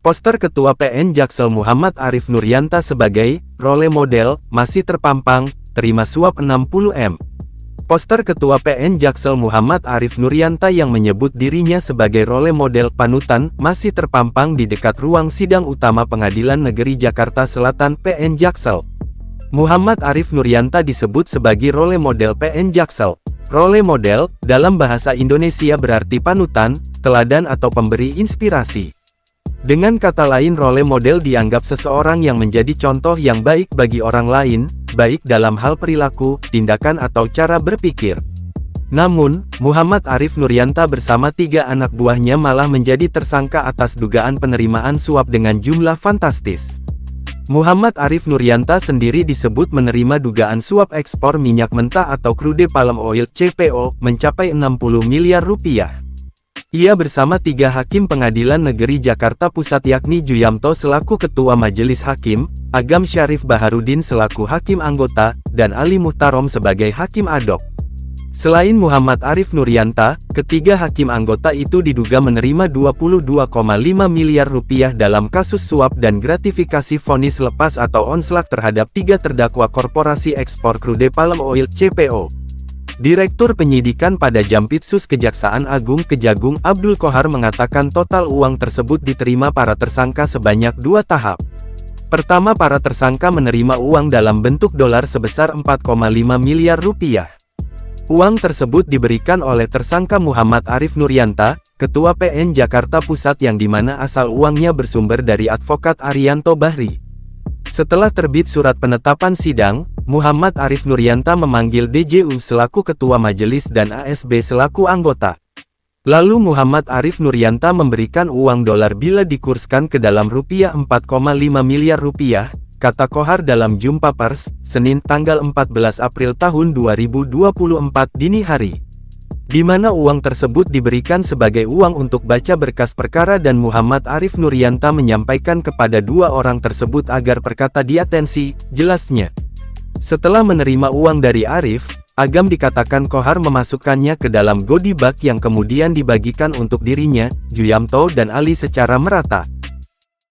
Poster Ketua PN Jaksel Muhammad Arif Nuryanta sebagai role model masih terpampang, terima suap 60 M. Poster Ketua PN Jaksel Muhammad Arif Nuryanta yang menyebut dirinya sebagai role model panutan masih terpampang di dekat ruang sidang utama Pengadilan Negeri Jakarta Selatan PN Jaksel. Muhammad Arif Nuryanta disebut sebagai role model PN Jaksel. Role model, dalam bahasa Indonesia berarti panutan, teladan atau pemberi inspirasi. Dengan kata lain, role model dianggap seseorang yang menjadi contoh yang baik bagi orang lain, baik dalam hal perilaku, tindakan atau cara berpikir. Namun, Muhammad Arif Nuryanta bersama 3 anak buahnya malah menjadi tersangka atas dugaan penerimaan suap dengan jumlah fantastis. Muhammad Arif Nuryanta sendiri disebut menerima dugaan suap ekspor minyak mentah atau crude palm oil (CPO) mencapai 60 miliar rupiah. Ia bersama 3 hakim Pengadilan Negeri Jakarta Pusat yakni Juyamto selaku Ketua Majelis Hakim, Agam Syarif Baharudin selaku Hakim Anggota, dan Ali Muhtarom sebagai Hakim Ad hoc. Selain Muhammad Arif Nuryanta, ketiga hakim anggota itu diduga menerima 22,5 miliar rupiah dalam kasus suap dan gratifikasi vonis lepas atau onslak terhadap 3 terdakwa korporasi ekspor crude palm oil (CPO). Direktur Penyidikan pada Jampitsus Kejaksaan Agung Kejagung Abdul Qohar mengatakan total uang tersebut diterima para tersangka sebanyak 2 tahap. Pertama, para tersangka menerima uang dalam bentuk dolar sebesar 4,5 miliar rupiah. Uang tersebut diberikan oleh tersangka Muhammad Arif Nuryanta, Ketua PN Jakarta Pusat yang dimana asal uangnya bersumber dari advokat Arianto Bahri. Setelah terbit surat penetapan sidang, Muhammad Arif Nuryanta memanggil DJU selaku Ketua Majelis dan ASB selaku anggota. Lalu Muhammad Arif Nuryanta memberikan uang dolar bila dikurskan ke dalam rupiah 4,5 miliar rupiah, kata Qohar dalam jumpa pers, Senin tanggal 14 April tahun 2024 dini hari. Di mana uang tersebut diberikan sebagai uang untuk baca berkas perkara dan Muhammad Arif Nuryanta menyampaikan kepada 2 orang tersebut agar perkata diatensi, jelasnya. Setelah menerima uang dari Arif, Agam dikatakan Qohar memasukkannya ke dalam goodie bag yang kemudian dibagikan untuk dirinya, Juyamto dan Ali secara merata.